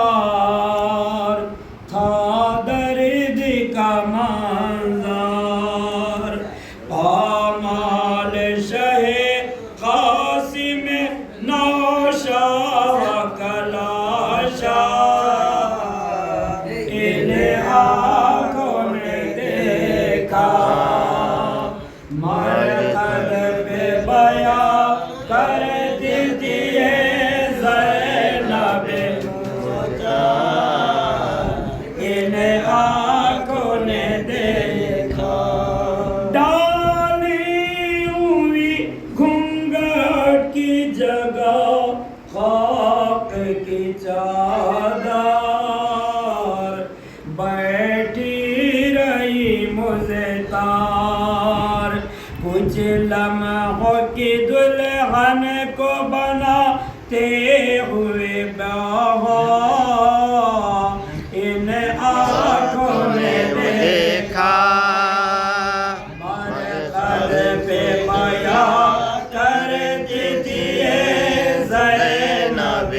افکار تھا درد کا منظر پامال شہ قاسم نوشا کلاشا ان آنکھوں نے دیکھا مرقد پہ بیاں کر دیتی ہے زینب ان آنکھوں نے دیکھا ڈالی ہوئی گھونگھٹ کی جگہ خاک کی چادر بیٹھی رہی مزتار کچھ لمحوں کی دلہن کو بناتے ہوئے بہار ان آنکھوں نے دیکھا مرقد پہ بیاں کر دیتی ہے زینب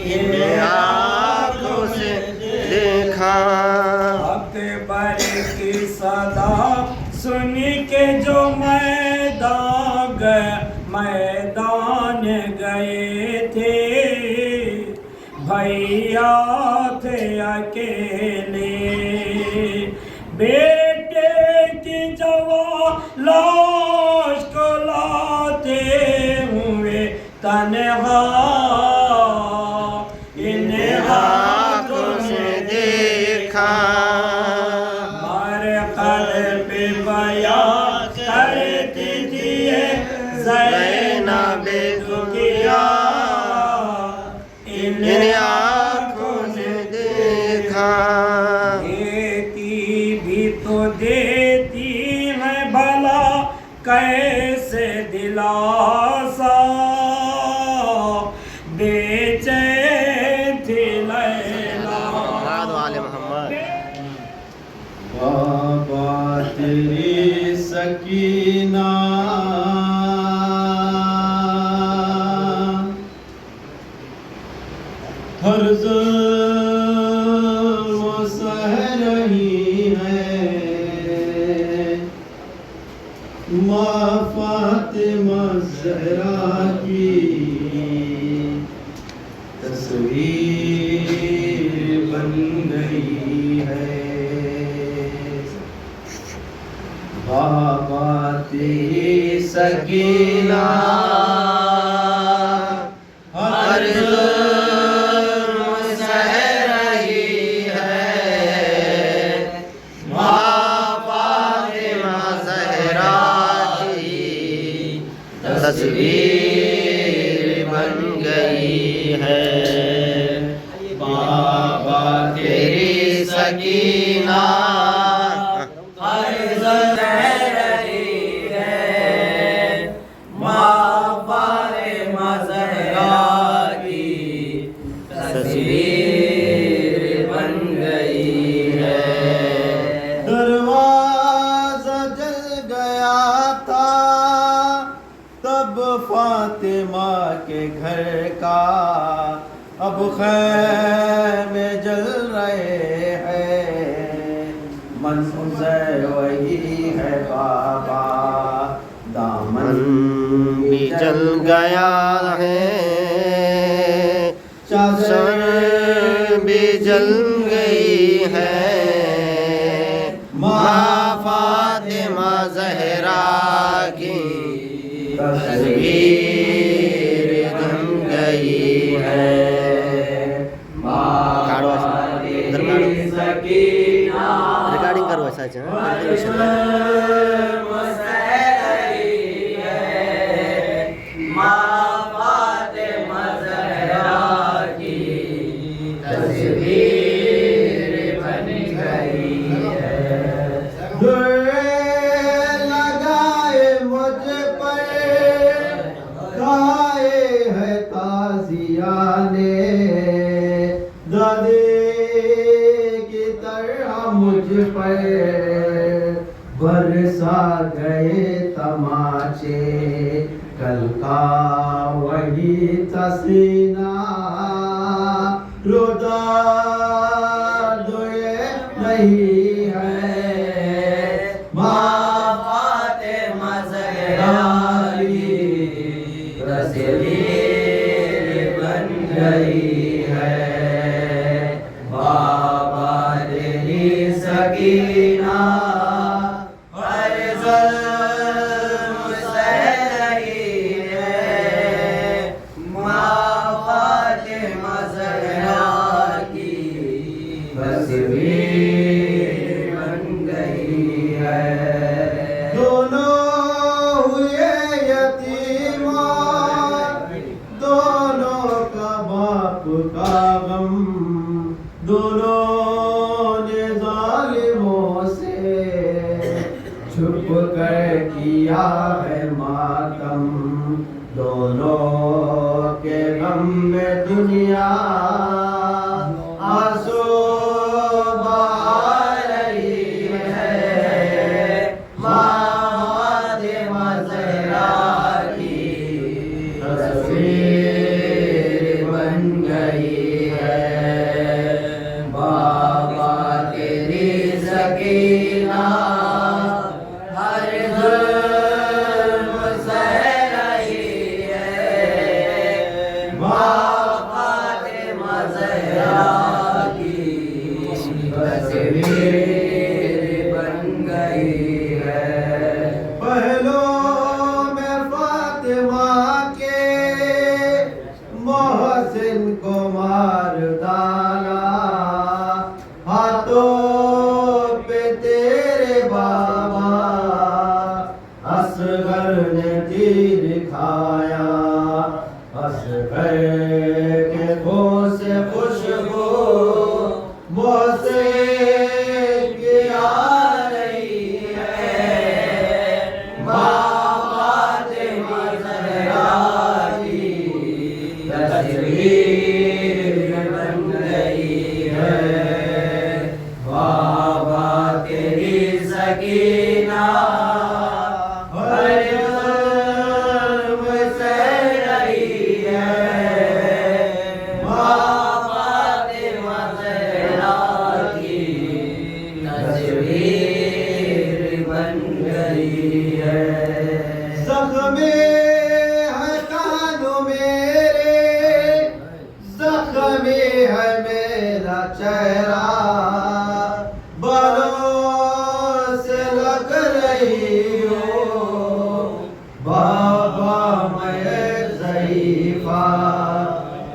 ان آنکھوں سے دیکھا اکبر کی صدا سن کے جو میدان گئے تھے بھیا تھے اکیلے بیٹے کی جوان لاش کو لاتے ہوئے تنہا ان آنکھوں سے دیکھا مرقد پہ بیاں کرتی تھی زینب دکھیا ان آنکھوں نے دیکھا دیتی بھی تو دیتی ہے بھلا کیسے دلاسا بے چین تھی لیلا محمد وآل محمد بابا تیری سکینہ ہر ظلم سہ رہی ہے ماں فاطمہ زہرا کی تصویر بن گئی ہے بابا تیری سکینہ ہر ظلم سہ رہی ہے ماں فاطمہ زہرا کی تصویر بن گئی ہے بابا تیری سکینہ ہر ظلم سہ رہی ہے ماں فاطمہ زہرا کی تصویر بن گئی ہے دروازہ جل گیا تھا تب فاطمہ کے گھر کا اب خیمے جل رہے ہیں منظر وہی ہے بابا دامن بھی جل گیا ہے چادر بھی جل گئی ہے ماں فاطمہ زہرا کی تصویر بن گئی ہے ریکارڈنگ کرو ایسا لگائے مجھ پر گائے ہے تازیانے دادے کی طرح مجھ پر برسا گئے تماچے کل کا وہی تسینہ روتا جو یہ نہیں ہے ماں فاطمہ زہرا کی تصویر بن گئی ہے بابا تیری سکینہ ہر ظلم سہ رہی ہے ماں فاطمہ زہرا کی تصویر بن گئی ہے دونوں ہوئے یتیماں دونوں کا باپ کا غم دونوں نے ظالموں سے چھپ کر کیا ہے ماتم دونوں کے غم میں دنیا آنسو بہا رہی ہے ماں فاطمہ زہرا کی تصویر بن گئی ہے بابا تیری سکینہ ہر ظلم سہ رہی ہے ماں فاطمہ زہرا کی تصویر بن گئی ہے پہلو میں فاطمہ کے محسن کو مار ڈالا ہاتھوں پہ تیرے بابا اصغر نے تیر کھایا اصغر کے بو سے خوشبو محسن کی آ رہی ہے ماں فاطمہ زہرا کی تصویر بن گئی ہے بابا تیری سکینہ ہر ظلم سہ رہی ہے ماں فاطمہ زہرا کی تصویر بن گئی ہے زخم ہے کانوں میرے زخم ہے میرا چہرہ بالوں سے لگ رہی ہو بابا میں ضعیفہ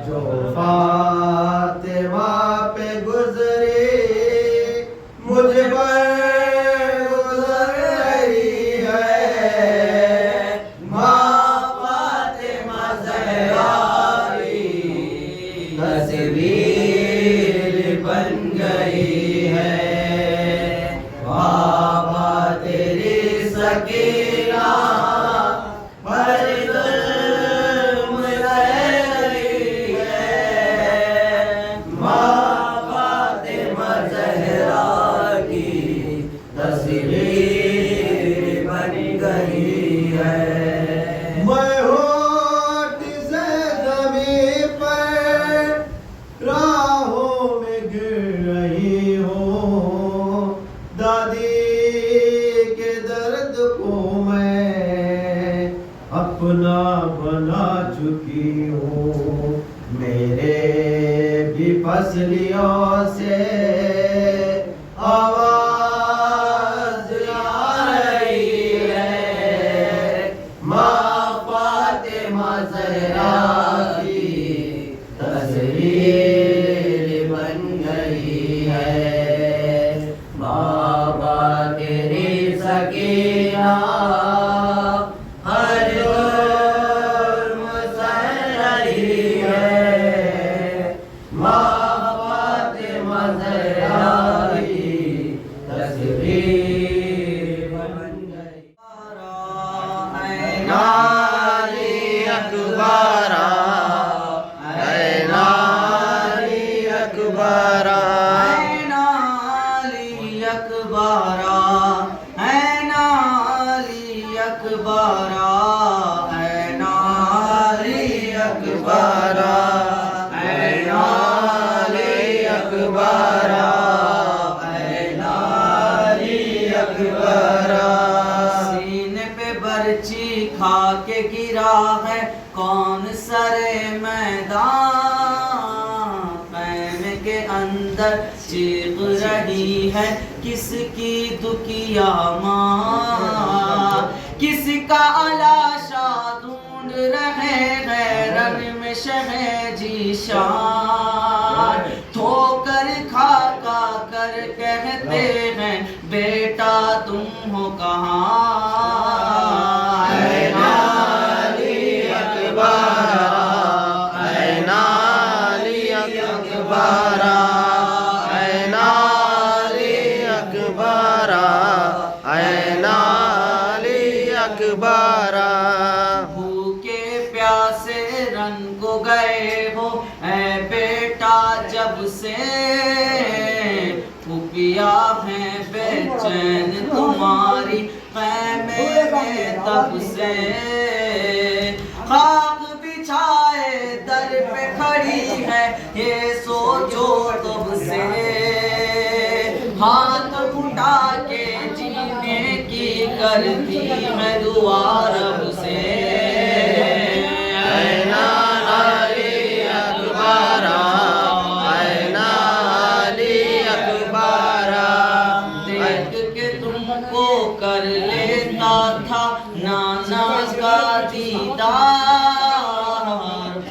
جو فاطمہ پہ گزری مجھ پر گزر رہی ہے ماں فاطمہ زہرا کی تصویر بن گئی ہے بابا تیری سکینہ ہر ظلم سہ رہی ہے ماں فاطمہ زہرا کی تصویر بن گئی ہے میں ہوٹ سے زمین پر راہوں میں گر رہی ہوں دادی کے درد کو میں اپنا بنا چکی ہوں میرے بھی پسلیوں سے آواز آ رہی ہے ماں فاطمہ زہرا کی تصویر بن گئی ہے بابا تیری سکینہ ہر ظلم سہ رہی ہے ماں فاطمہ زہرا کی تصویر بن گئی نالی اکبارا اے نالی اکبارا نالی اکبارا اے نالی اکبارا اے گرا ہے کون سرے میدان، خیمے کے اندر چیخ رہی ہے کس کی دکیا ماں، کسی کا علاشا ڈھونڈ رہے غیرن میں شہ جی شان، ٹھوکر کھا کھا کر کہتے ہیں بیٹا تم ہو کہاں، این علی اکبر، این علی اکبر، این علی اکبر، این علی اکبر۔ بھوکے پیاسے رن کو گئے ہو اے بیٹا جب سے، پھوپھیا ہیں بے چین تمہاری خیمے میں تب سے، خاک بچھائے در پہ کھڑی ہے یہ سوچو تب سے، ہاتھ اٹھا کے جینے کی کرتی میں دعا رب سے، این علی اکبر، این علی اکبر۔ دیکھ کے تم کو کر لیتا تھا ناز کا دیدار،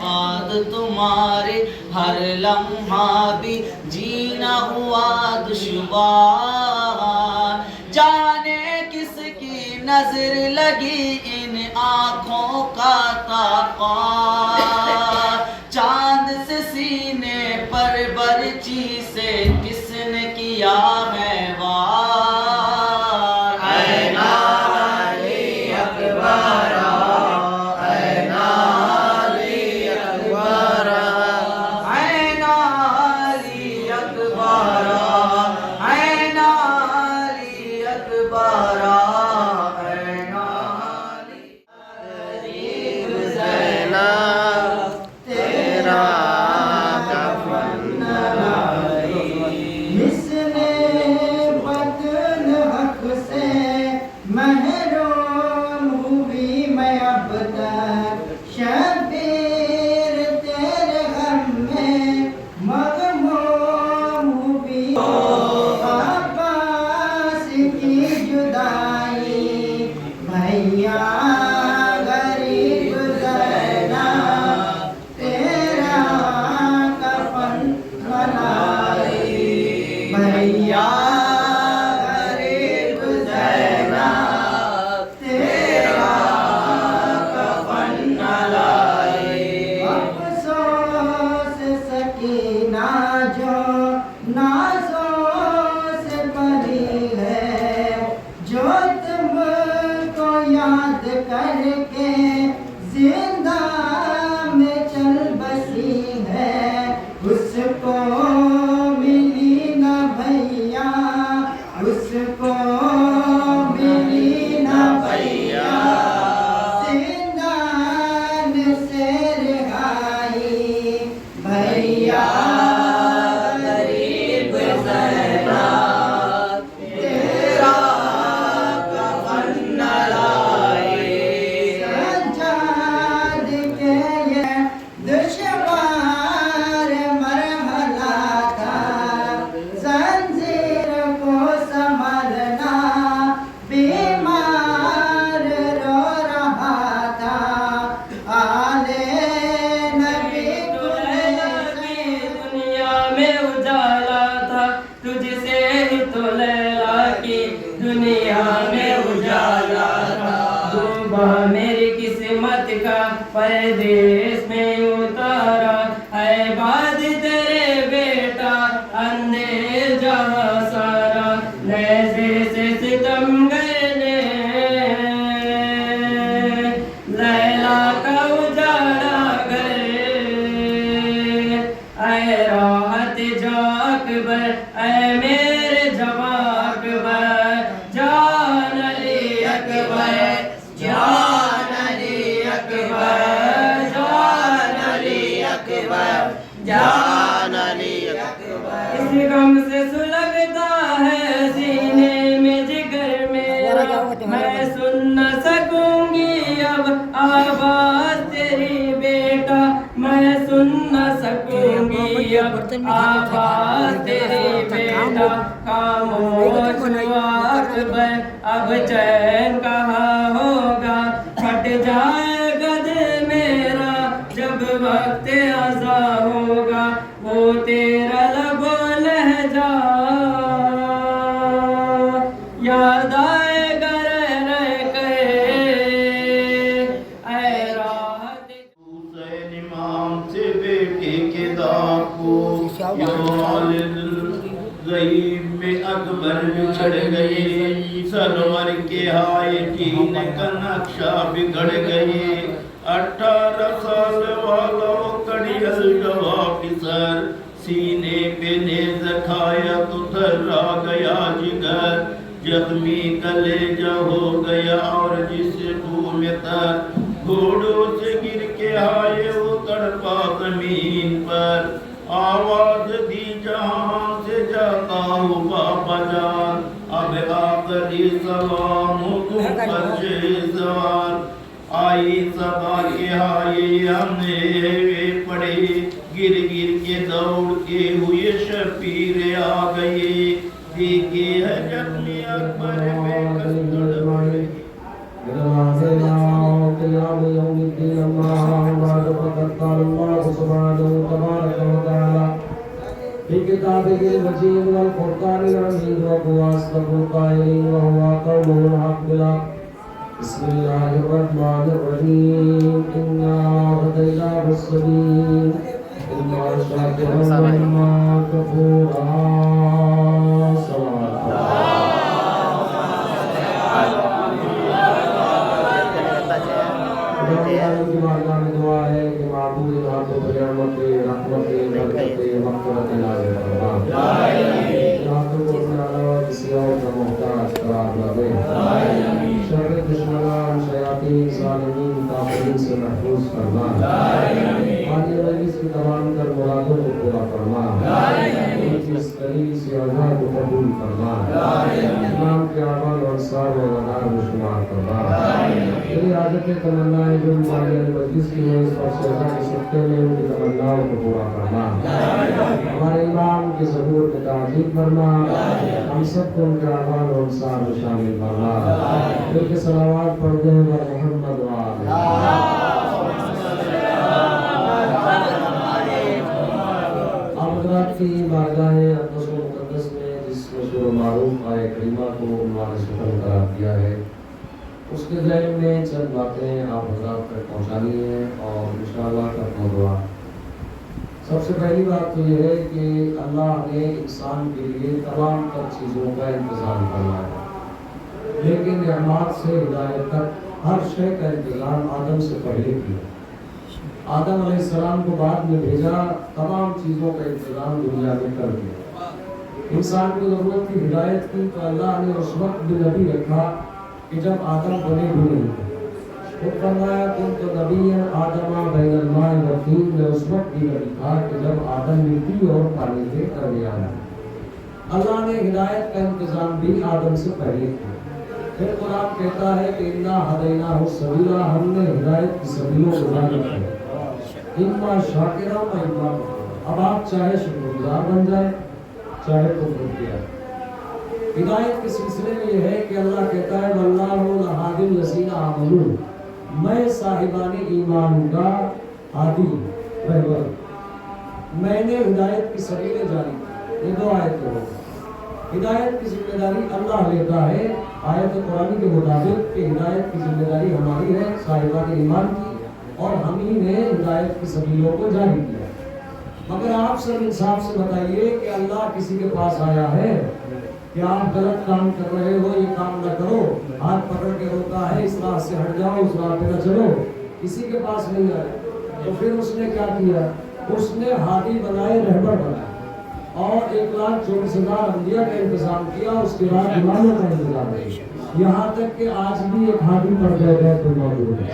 بعد تمہارے ہر لمحہ بھی جینا ہوا دشوار، جانے کس کی نظر لگی ان آنکھوں کا طاقت، چاند سے سینے پر برچی سے کس نے کیا ہے وار، این علی اکبر، این علی اکبر، این علی اکبر، این علی اکبر، این علی زینب تیرا کفن مثل بدن حق سے محروم ہوئی میں اب تک، شبیر تیرے غم میں مغموم ہوئی، عباس کی جدائی بھیا غریب زینب تیرا کفن بنائی، بھیا غریب زینب تیرا کفن لائی، افسوس سکینہ جو نازوں سے بری ہے، جو تم کو یاد کر کے زندہ میں چل بسی ہے، اس کو ملی نہ بھیا، اس کو ملی نہ بھیا، زندان سے رہائی، بھیا غریب زینب تیرا کفن نہ لائی، سجاد کے یہ دشوار مرحلہ تھا، زنجیر کو سنبھالنا، بیمار رو رہا تھا، آلے نبی دنیا میں اجالا تھا، تجھ سے ہی تو لیلا کی دنیا میں اجالا تھا، ڈوبا میری قسمت کا پردیس میں اتارا، اے باد تیرے بیٹا اندھیر جہاں سارا، نیزے سے ستم گئے لیلا کا اجالا گئے، اے راحت جا اکبر، اے میرے جواں اکبر، جان علی اکبر، جان علی اکبر، جان علی اکبر، جان علی اکبر۔ اس غم سے سلگتا ہے سینے میں جگر میرا، میں سن نہ سکوں گی اب आवाज तेरी बेटा मैं सुन न सकूंगी अब, आवाज तेरी बेटा खामोश हुआ अकबर, अब चैन कहाँ होगा, फट जाएगा दिल मेरा जब वक्त अज़ा होगा, वो तेरा लबो लहजा याद आएगा रह रह के, ऐ राहत हुसैन इमाम से बेटे के दाग को गईब में अकबर बिछड़ गए, सरवर के हायटीन का नक्शा बिगड़ गए, 18 साल वाला कड़ियल जवाबिसर, सीने पे नेज़ खाया तो थर्रा गया जिगर, जख्मी कलेजा हो गया और जिस खून में तर, घोड़ों से गिर के आए वो तड़पा जमीन पर, आवाज दी जहां से जाता हूँ बाबा जान, अब आखिरी सलाम तुम पर शेज़वान, आई सबा के हाय हमने पड़े, गिर गिर के दौड़ के हुए शबीर आ गए, देखे है जख्मी अकबर में कसरत बढ़े। बिस्मिल्लाहिर्रहमानिर्रहीम इन्ना हदैनाहु अस्सबील इम्मा शाकिरन व इम्मा कफूरा दुआ है कि माबूद आपको क़यामत के रहमत के बरकत के मग़फ़िरत नाज़िल फरमा, आपको अपने अलावा किसी और का मोहताज करार न दे, शर दुश्मनान शयातीन ज़ालिमीन काफिरीन से महफूज फरमा, आने मजलिस की तमाम तर मुरादों को पूरा फरमा, उनकी इस करीब से अज़ा को कबूल फरमा, इस्लाम के अमाल और अंसार व मदार में शुमार फरमा, तेरी आदत तमन्नाएं जो हमारे मजलिस की है इस पर से अज़ा के सत्ते में उनकी तमन्नाओं को पूरा फरमा, हमारे इमाम की ज़हूर में ताज़ीब फरमा, हम सबको उनके अमाल और अंसार में शामिल फरमा, दिल के सलावात पढ़ते हैं मोहम्मद व आमदरात की बारगाह अक़दस व मुक़द्दस में जिस मशहूर व मारूफ आए करीमा को उन्वान सुख़न करार दिया है, उसके ज़हन में चंद बातें आप हज़रात तक पहुँचानी है और इंशाअल्लाह का दुआ। सबसे पहली बात तो ये है कि अल्लाह ने इंसान के लिए तमाम तर चीज़ों का इंतज़ाम करना है, लेकिन रहमत से हिदायत तक हर शय का इंतज़ाम आदम से पहले किया। आदम अलैहिस्सलाम को बाद में भेजा, तमाम चीज़ों का इंतज़ाम दुनिया में कर दिया। इंसान को ज़रूरत की हिदायत की तो अल्लाह ने उस वक्त भी नबी रखा कि जब आदम बने भी नहीं थे। वो फरमाया तुम तो नबी हैं आदमा बैनल माए व तीन, में उस वक्त भी नबी था कि जब आदम मिट्टी और पानी के दरमियान थे। अल्लाह ने हिदायत का इंतज़ाम भी आदम से पहले किया। फिर कुरान कहता है कि इन्ना हदैनाहु सबीला, हमने हिदायत की सबीलों को जारी किया, इम्मा शाकिरा व इम्मा कफूरा। अब आप चाहे शुक्रगुजार बन जाए चाहे कुफ्र किया। हिदायत के सिलसिले में यह है कि अल्लाह कहता है वल्लाहु लहादिल लज़ीना आमनू, मैं साहिबाने ईमान का हादी रहबर, मैंने हिदायत की सबीलें जारी की। ये दो आयतें हैं। हिदायत की जिम्मेदारी अल्लाह लेता है आयत कुरानी के मुताबिक कि हिदायत की जिम्मेदारी हमारी है साहिबाने ईमान की, और हम ही ने हिदायत की सबीलों को जारी किया। मगर आप सब इंसाफ से बताइए कि अल्लाह किसी के पास आया है कि आप गलत काम कर रहे हो, ये काम न करो, हाथ पकड़ के रोका है इस राह से हट जाओ उस राह पे न चलो, किसी के पास नहीं आया। तो फिर उसने क्या किया? उसने हादी बनाए, रहबर बनाए और 1,24,000 अंबिया का इंतजाम किया, उसके बाद इमामों का इंतजाम किया, यहाँ तक कि आज भी एक हादी पड़ गए तो मौजूद है।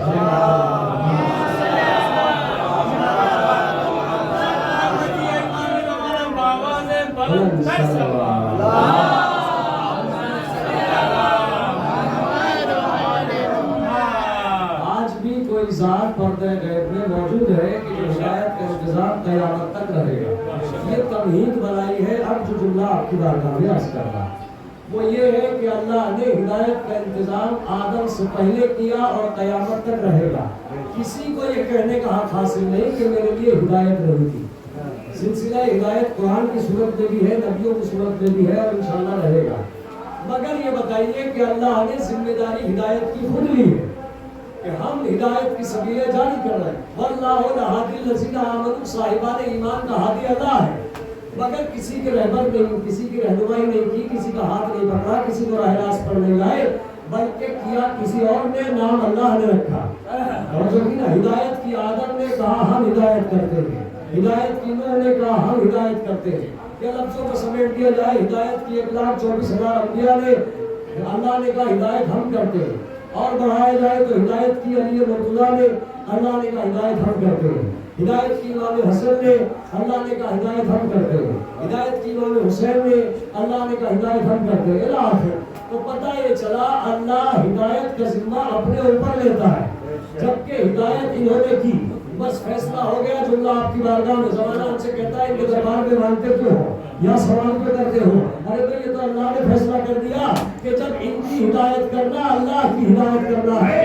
आज भी कोई ذات پردہ غیب میں موجود ہے کہ جو ہدایت کا انتظام قیامت تک رہے گا. یہ تمہید بنائی ہے. اب جو جملہ آپ کی بارگاہ میں عرض کر رہا وہ یہ ہے کہ اللہ نے ہدایت کا انتظام آدم سے پہلے کیا اور قیامت تک رہے گا. کسی کو یہ کہنے کا حق حاصل نہیں کہ میرے لیے ہدایت نہیں تھی. سلسلہ ہدایت قرآن کی صورت میں بھی ہے, نبیوں کی صورت میں بھی ہے اور انشاءاللہ رہے گا. مگر یہ بتائیے کہ اللہ نے ذمہ داری ہدایت کی خود لی ہے کہ ہم ہدایت کی سبیلیں جاری کر رہے ہیں. واللہ الہادی الذین آمنوا, صاحبان ایمان کا ہادی اللہ ہے. مگر کسی کے رہبر نہیں, کسی کی رہنمائی نہیں کی, کسی کا ہاتھ نہیں پکڑا, کسی کو راہ راست پر نہیں لائے, بلکہ کیا کسی اور نے, نام اللہ نے رکھا. اور جو کہ ہدایت کی آدم نے کہا ہم ہدایت کرتے ہیں, ہدایت کی نوح نے کہا ہم ہدایت کرتے ہیں. کیا لفظوں کو سمیٹ دیا جائے, ہدایت کی 1,24,000 انبیاء نے, اللہ نے کہا ہدایت ہم کرتے ہیں. اور بڑھایا جائے تو ہدایت کی علی مرتضیٰ نے, اللہ نے کہا ہدایت ہم کرتے ہیں. ہدایت کی امام حسن نے, اللہ نے کہا ہدایت ہم کرتے ہیں. ہدایت کی امام حسین نے, اللہ نے کہا ہدایت ہم کرتے ہیں. الی آخر. تو پتہ یہ چلا اللہ ہدایت کا ذمہ اپنے اوپر لیتا ہے, جبکہ ہدایت انہوں نے کی. بس فیصلہ ہو گیا. جملہ آپ کی بارگاہ میں زمانہ ان سے کہتا ہے کہ دربار میں مانتے کیوں ہو یا سوال کیوں کرتے ہو؟ ارے تو یہ تو اللہ نے فیصلہ کر دیا کہ جب ان کی ہدایت کرنا اللہ کی ہدایت کرنا ہے.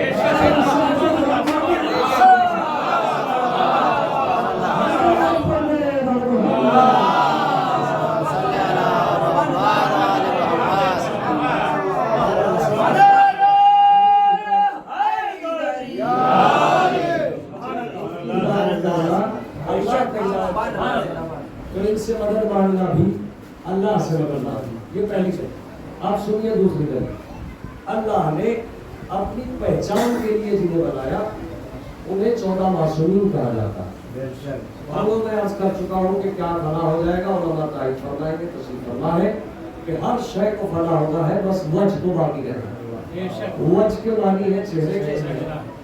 تو ان سے مدد مانگنا بھی اللہ سے مدد مانگنا, یہ پہلی چیز. آپ سنیے دوسری طرف, اللہ نے اپنی پہچان کے لیے جنہیں بنایا انہیں 14 معصومین کہا جاتا ہے. اور میں عرض کر چکا ہوں کہ کیا فنا ہو جائے گا, اور اللہ تائید فرمائیں گے, تصریف فرما ہے کہ ہر شے کو فنا ہونا ہے, بس وجہ تو باقی رہنا. وجہ کے معنی ہے چہرے کے,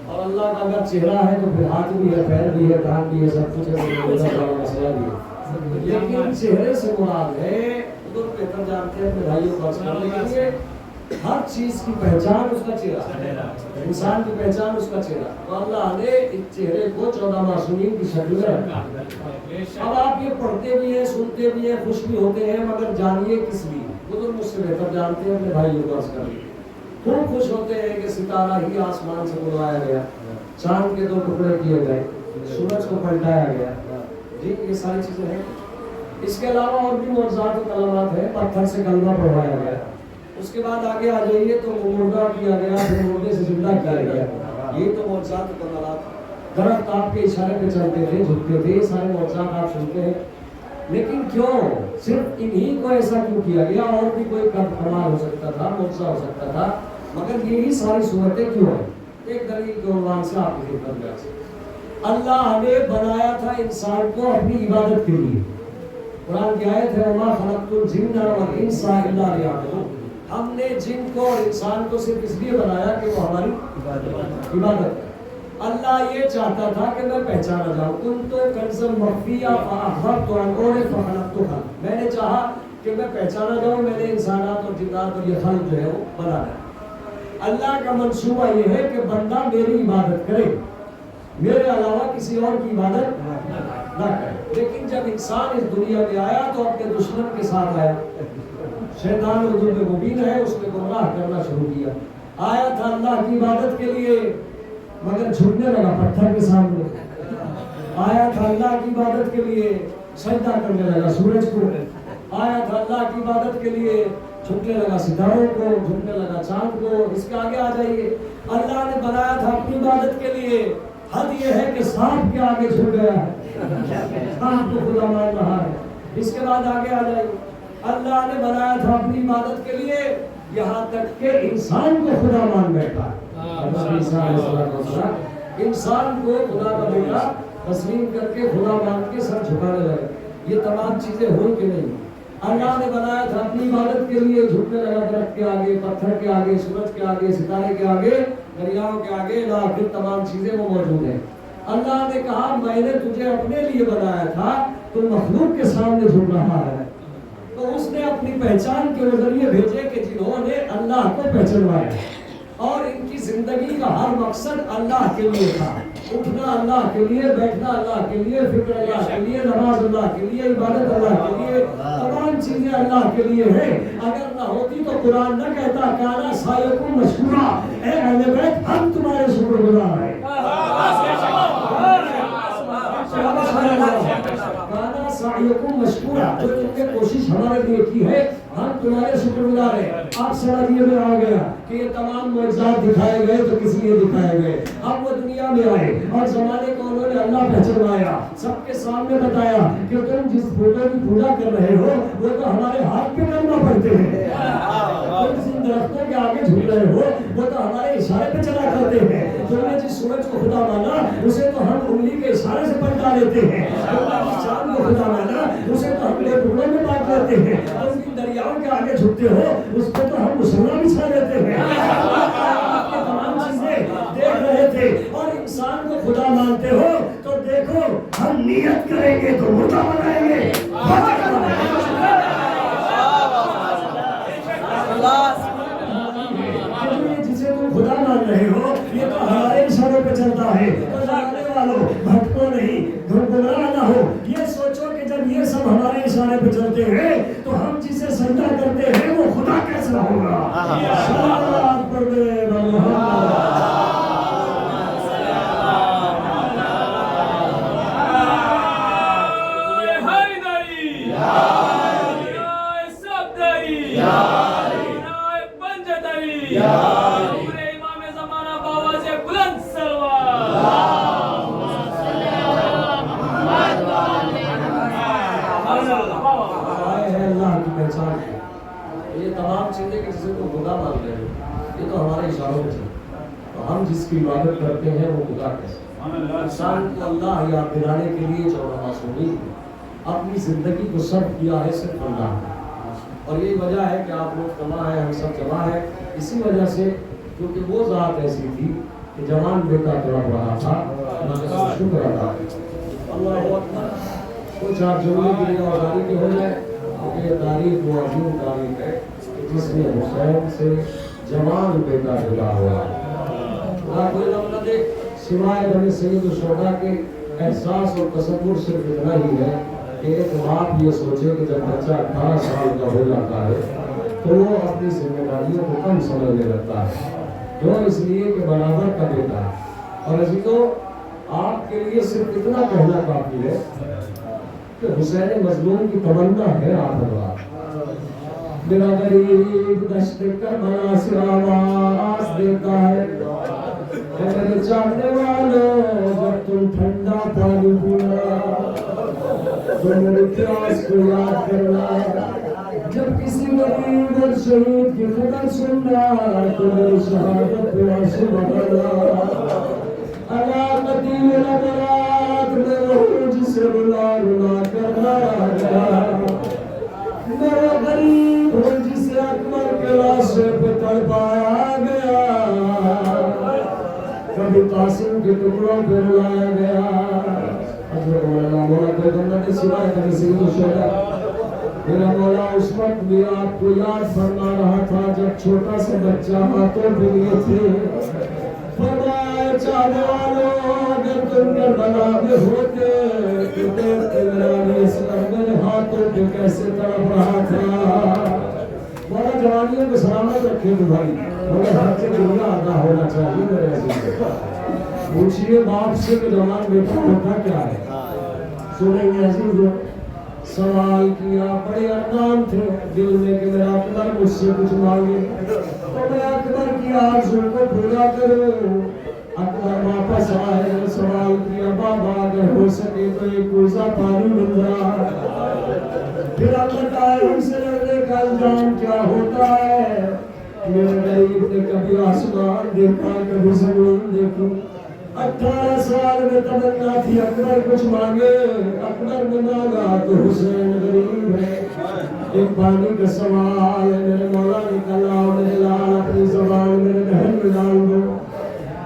اور اللہ کا اگر چہرہ ہے تو پھر ہاتھ بھی ہے, پیر بھی ہے, کان بھی ہے, سب کچھ ہے, مسئلہ بھی ہے. لیکن چہرے سے مراد ہے, ادھر بہتر جانتے ہیں اپنے بھائیوں کو کرنے کے لیے, ہر چیز کی پہچان اس کا چہرہ, انسان کی پہچان اس کا چہرہ. تو اللہ نے اس چہرے کو 14 معصومین کی شکل میں رکھا. اب آپ یہ پڑھتے بھی ہیں, سنتے بھی ہیں, خوش بھی ہوتے ہیں, مگر جانیے کس لیے. ادھر مجھ سے بہتر جانتے ہیں اپنے بھائیوں کو عرض کر لیے. خوب خوش ہوتے ہیں کہ ستارہ ہی آسمان سے بلوایا گیا, چاند کے 2 ٹکڑے کیے گئے, سورج کو پلٹایا گیا. جی یہ ساری چیزیں ہیں. اس کے علاوہ اور بھی معجزات و کلمات ہیں. پتھر سے کلمہ پڑھوایا گیا. اس کے بعد آگے آ جائیے تو مردہ کیا گیا, پھر مردے سے زندہ کیا گیا. یہ تو معجزات و کلمات. درخت آپ کے اشارے پہ چلتے تھے, جھکتے تھے, یہ سارے معجزات آپ سنتے ہیں. لیکن کیوں صرف انہی کو ایسا کیوں کیا گیا؟ اور بھی کوئی کمال ہو سکتا تھا, معجزہ ہو سکتا تھا, مگر یہی ساری صورتیں کیوں ہیں؟ ایک دلیل کے عنوان سے آپ کی خدمت میں آتے ہیں. اللہ نے بنایا تھا انسان کو اپنی عبادت کے لیے. قرآن کی آیت ہے وَمَا خَلَقْتُ الْجِنَّ وَالْإِنسَ إِلَّا لِيَعْبُدُونِ. ہم نے جن کو اور انسان کو صرف اس لیے بنایا کہ وہ ہماری عبادت کرے. اللہ یہ چاہتا تھا کہ میں پہچانا جاؤں. كُنْتُ كَنْزًا مَخْفِيًّا فَأَحْبَبْتُ أَنْ أُعْرِفَ فَخَلَقْتُكَ. میں نے چاہا کہ میں پہچانا جاؤں, میں نے انسانات اور جنات اور یہ خلق جو ہے وہ بنایا. اللہ کا منصوبہ یہ ہے کہ بندہ میری عبادت کرے, میرے علاوہ کسی اور کی عبادت نہ کرے. لیکن جب انسان اس دنیا میں آیا تو اپنے دشمن کے ساتھ آیا. شیطان اردو میں مبین ہے, اس نے گمراہ کرنا شروع کیا. آیا تھا اللہ کی عبادت کے لیے, مگر جھکنے لگا پتھر کے سامنے. آیا تھا اللہ کی عبادت کے لیے, سجدہ کرنے لگا سورج کو. آیا تھا اللہ کی عبادت کے لیے, جھکنے لگا ستاروں کو, جھکنے لگا چاند کو. اس کے آگے آ جائیے, اللہ نے بنایا تھا اپنی عبادت کے لیے. حد یہ ہے کہ سانپ کے آگے جھک گیا ہے, سانپ کو خدا مان رہا ہے. اس کے بعد آگے آ جائیے, اللہ نے بنایا تھا اپنی عبادت کے لیے, یہاں تک کہ انسان کو خدا مان بیٹھا. انسان کو خدا کا بیٹا تسلیم کر کے خدا مان کے سر جھکانے لگے. یہ تمام چیزیں ہوئی کہ نہیں؟ اللہ نے بنایا تھا اپنی عبادت کے لیے, جھکنے لگا درخت کے آگے, پتھر کے آگے, سورج کے آگے, ستارے کے آگے, دریاؤں کے آگے, آخر تمام چیزیں وہ موجود ہیں. اللہ نے کہا میں نے تجھے اپنے لیے بنایا تھا, تو مخلوق کے سامنے جھک رہا ہے. تو اس نے اپنی پہچان کے ذریعے بھیجے کہ جنہوں نے اللہ کو پہچانوایا, اور ان کی जिंदगी का हर मकसद अल्लाह के लिए था। उठना अल्लाह के लिए, बैठना अल्लाह के लिए, फिक्र अल्लाह के लिए, नमाज अल्लाह के लिए, इबादत अल्लाह के लिए, तमाम चीजें अल्लाह के लिए है। अगर ना होती तो कुरान न कहता काना सायकुम मशकूरा, ए अहले बैत हम तुम्हारे शुक्रगुजार हैं। काना सायकुम मशकूरा, जो तुमने कोशिश हमारे लिए की है हम तुम्हारे शुक्रगुजार हैं। आप समझिए में आ गया कि ये तमाम मौजज़ात दिखाए गए तो किस लिए दिखाए गए। अब वो दुनिया में आए और जमाने को उन्होंने अल्लाह पहचानवाया, सबके सामने बताया कि तुम जिस फोटो की पूजा कर रहे हो वो तो हमारे हाथ पे करना पड़ते हैं, तुम जिन दरख्तों के आगे झूल रहे हो वो तो हमारे इशारे पे चला करते हैं, तुमने जिस सूरज को खुदा माना उसे तो हम उंगली के इशारे से पलटा लेते हैं, तुमने जिस चांद को खुदा माना उसे तो हम टुकड़ों में बांट लेते हैं, तुम जिन दरियाओं के आगे झुकते हो उस पर तो हम मुसलमान बिछा देते हैं। तमाम चीजें देख रहे थे और इंसान को खुदा मानते हो तो देखो हम नियत करेंगे तो मुर्दा बनाएंगे। जिसे तुम खुदा मान रहे हो ये तो हमारे इशारों पे चलता है, तो जानने वालों भटको नहीं, गुमराह ना हो। ये सोचो कि जब ये सब हमारे इशारे पे चलते हैं तो हम जिसे सजदा करते हैं वो खुदा कैसा होगा। सलावत पढ़ दे मोहम्मद। ये तमाम चीजें कि जिसे तो खुदा मान रहे हो ये तो हमारे इशारों में चलते, तो हम जिसकी इबादत करते हैं वो खुदा कैसे। इंसान को अल्लाह याद दिलाने के लिए जो मासूमी अपनी जिंदगी को सर्व किया है सिर्फ अल्लाह, और यही वजह है कि आप लोग जमा है, हम सब जमा है इसी वजह से, क्योंकि वो ज़ात ऐसी थी कि जवान बेटा तड़प रहा था, शुक्र अदा अल्लाह अकबर। कुछ आप जुमले की निगाहदारी के हो जाए क्योंकि तारीख वो अजीम तारीख है जिसमें हुसैन से जवान बेटा जुड़ा हुआ है। सिवाय बने सैयद शोधा के एहसास और तसव्वुर सिर्फ इतना ही है कि एक बाप ये सोचे कि जब बच्चा 18 साल का हो जाता है तो वो अपनी जिम्मेदारियों को कम समझने लगता है, क्यों? इसलिए कि बराबर का बेटा। और अजीजों आपके लिए सिर्फ इतना कहना काफी है कि हुसैन मजलूम की तमन्ना है आखिरकार। मेरा गरीब दश्त करबला से आवाज देता है मेरे चाहने वालों, जब तुम ठंडा पानी पीना तो मेरे प्यास को याद करना, जब किसी गरीब और शहीद की खबर सुनना तो मेरी शहादत पे आंसू बहाना। अलामती मेरा बरात में वो जिसे रुला रुला कर मारा गया, मेरा गरीब हो जिसे अकबर के लाशे पे तड़पाया गया, कभी कासिम के टुकड़ों पे रुलाया गया। हज़रत मौला कोई बंदा ने सिवाय कभी सैयद शोधा। मेरा मौला उस वक्त भी आपको याद फरमा रहा था जब छोटा सा बच्चा हाथों पे लिए थे। फरमाया चाहने वालों, अगर तुम करबला में होते तो देखते मेरा इस्लाम मेरे हाथों पे कैसे तड़प रहा था। मौला जवानियों को सलामत रखे भाई, मौला हाथ से दुनिया आगा होना चाहिए मेरे अजीज। पूछिए बाप से कि जवान बेटा होता क्या है। सुनेंगे अजीजों, सवाल किया, बड़े अरमान थे दिल में कि मेरा अकबर मुझसे कुछ मांगे तो मैं अकबर की आरज़ू को पूरा करूं। अकबर वापस आए, सवाल किया बाबा अगर हो सके तो एक कोसा पानी मिल रहा। फिर बताया हमसे लड़ने का अंजाम क्या होता है। मेरे गरीब ने कभी आसमान देखा, कभी ज़मीन देखी। 18 साल में तमन्ना थी अकबर कुछ मांगे, अकबर ने मांगा तो हुसैन गरीब है। एक पानी का सवाल है, मेरे मौला ने कहा मेरे लाल अपनी ज़बान मेरे दहन में डाल दो।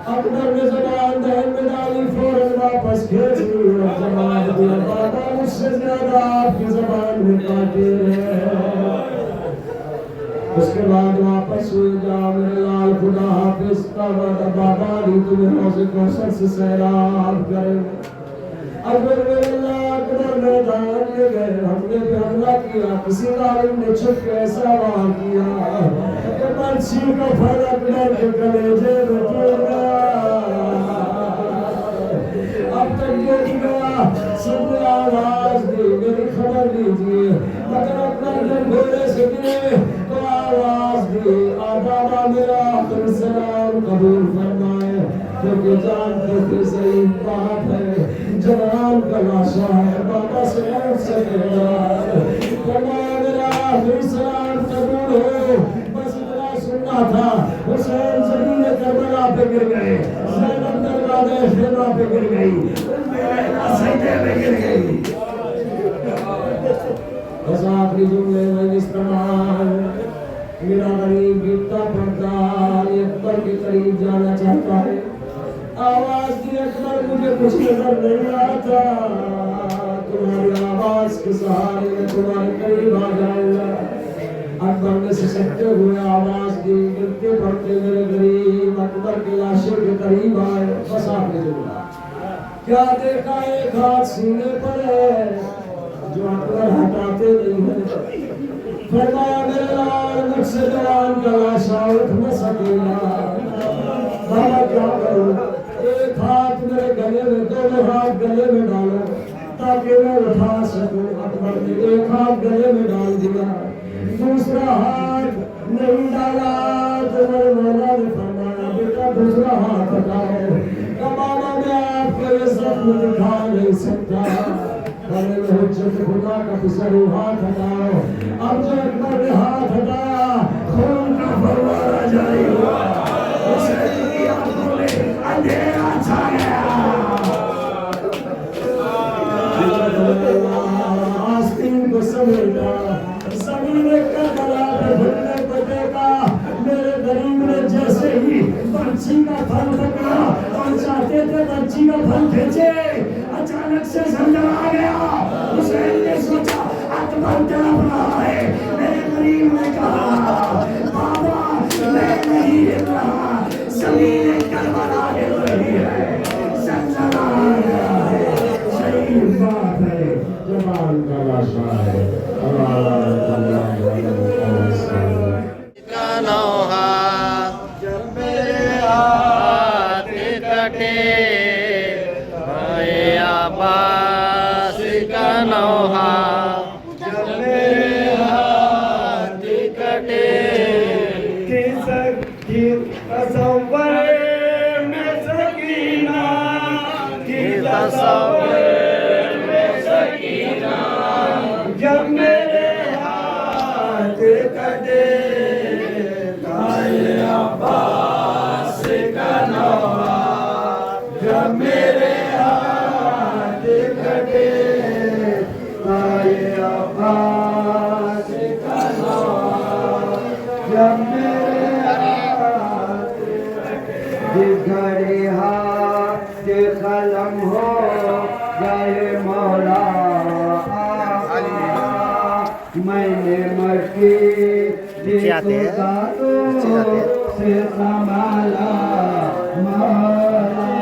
अकबर ने ज़बान दहन में डाली, फौरन वापस खींच ली और जवाब दिया बाबा मुझसे ज्यादा आपकी ज़बान में कांटे हैं। उसके बाद वापस हुए, जा मेरे लाल खुदा हाफिज का वादा बाबा री तुम्हें रोज़े कौशल से सैराब करेंगे। अगर वे अल्लाह अकबर मैदान में गए, हमने भी हमला किया, किसी जालिम ने छुप के ऐसा वार किया कि पंछी का फल अकबर के कलेजे में गिर गया। अब तक गिर गया, सबने आवाज दी, मेरी खबर लीजिए। मगर अकबर जब घोड़े से गिरे तो आवाज दी, बाबा मेरा आखिरी सलाम कबूल फरमाए, क्योंकि जानते थे सही बात है, जवान का लाशा है, बाबा से लड़ सकेगा। मेरा आखिरी सलाम कबूल हो, बस इतना सुनना था। हुसैन जमीन करबला पे गिर गए, ज़ैनब दरवाज़े ख़िमा पे गिर गई, सजदे में गिर गई। बस आखिरी जुमले में इस्तेमाल, मेरा गरीब गिरता पड़ता अकबर के करीब जाना चाहता है। आवाज दी, अकबर मुझे कुछ नजर नहीं आता, तुम्हारी आवाज के सहारे में तुम्हारे करीब आ जाऊंगा। अकबर ने सिसकते हुए आवाज दी, गिरते पड़ते मेरे गरीब अकबर के लाशे के करीब आए। बस आपने जुमला क्या देखा, एक हाथ सीने पर है जो अकबर हटाते नहीं है। फरमाया मेरे लाल मुझसे जवान का लाशा उठ न सकेगा, बाबा क्या करूं। एक हाथ मेरे गले में, दोनों हाथ गले में डालो ताकि मैं उठा सकूं। अकबर ने एक हाथ गले में डाल दिया, दूसरा हाथ नहीं डाला तो मेरे मौला ने फरमाया बेटा दूसरा हाथ हटाओ। बाबा मैं आपको ये सब दिखा नहीं सकता, खुदा का पिसरू हाथ हटाओ। अब जो अकबर ने हाथ हटाया, खून का फव्वारा जारी हुआ, हुसैन की आंखों में अंधेरा छा गया। आस्तीन को समेटा, ज़मीन करबला पे घुटने पर टेका। मेरे गरीब ने जैसे ही पंछी का फल पकड़ा और चाहते थे पंछी का फल खींचे, अचानक से जंगल आ गया। हुसैन ने सोचा अकबर तरफ रहा है, मेरे गरीब ने कहा बाबा मैं नहीं हिल रहा, ज़मीन करबला हिल रही है, जंगल आ गया है। सही बात है, जवान का लाशा है। जब मेरे हाथ कटे भाई अब्बास का नौहा, जब मेरे हाथ कटे की तसव्वुर में सकीना, की तसव्वुर में सकीना, जब मेरे हाथ कटे भाई अब्बास का नौहा, जब मेरे हाथ कटे भाई अब्बास का नौहा, जब मेरे हाथ घड़ी हाथ कलम हो जाए मौला, मैंने मक्की से संभाला मौला।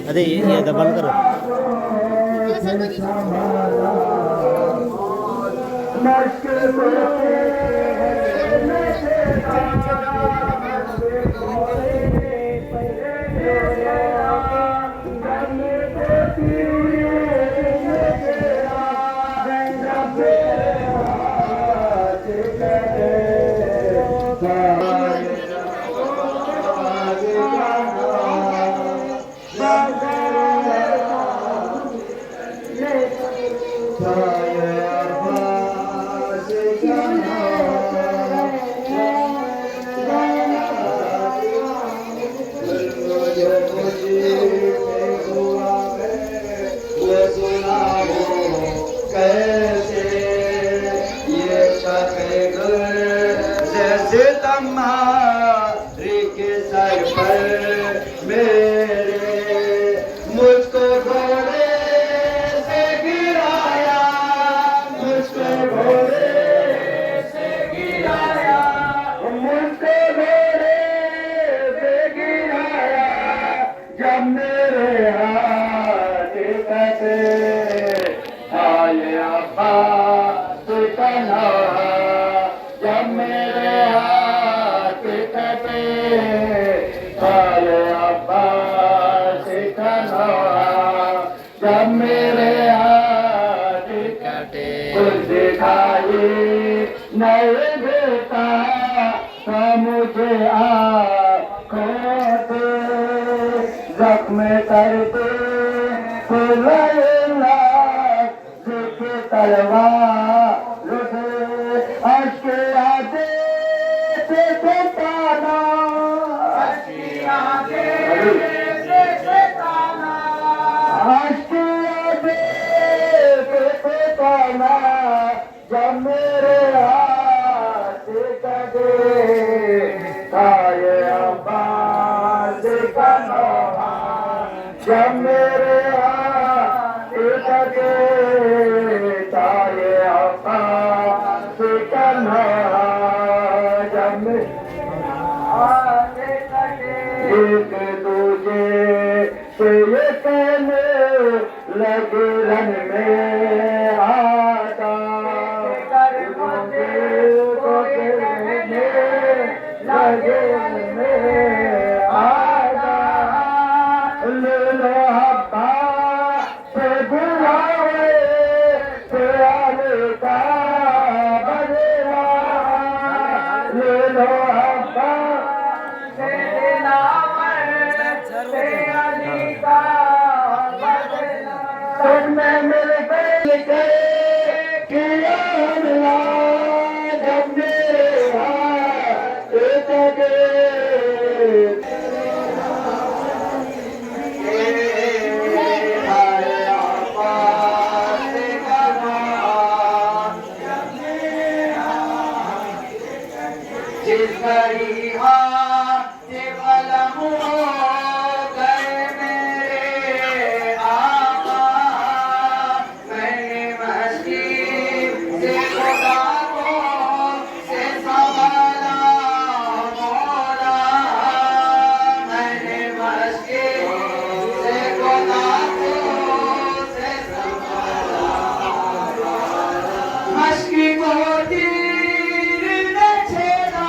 अरे ये बंद करो। को मेरे पे गिराया, जब मेरे हाथ कटे आए अब्बास का नौहा, जब मेरे हाथ कटे आए अब्बास का नौहा, जब मेरे हाथ कटे कुछ दिखाई नहीं देता तो मुझे आँखों से जख्म करते तलवार से अश्क आते से ताना, अश्क आते से ताना, अश्क आते से ताना, जब मेरे हाथ कटे आए अब्बास का नौहा, जब मेरे हाथ कटे आए अब्बास का नौहा, जब मेरे हाथ कटे एक दूजे से ये कहने लगे रन में आता, लगे में आदा, ले लो हब्बा से बुलावे से आने का बदला, ले लो हब्बा से दिलावे से आने का बदला, तुमने मिल गए किया हमला, जब मेरे हाथ कटे आए अब्बास का नौहा, जिस घड़ी हाथ कलम हो गए मेरे आका, मैंने मस्जिद से खुदा को से सवाला मौला, मैंने मस्जिद से खुदा को से सवाला मौला, मस्की को तीर न छेड़ा,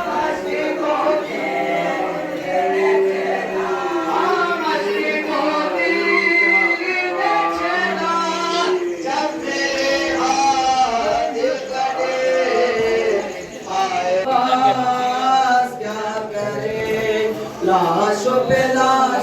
मस्की को तीर न छेड़ा, मस्की को तीर न छेड़ा, जब मेरे हाथ कटे आए अब्बास क्या करे, लाशों पे लाश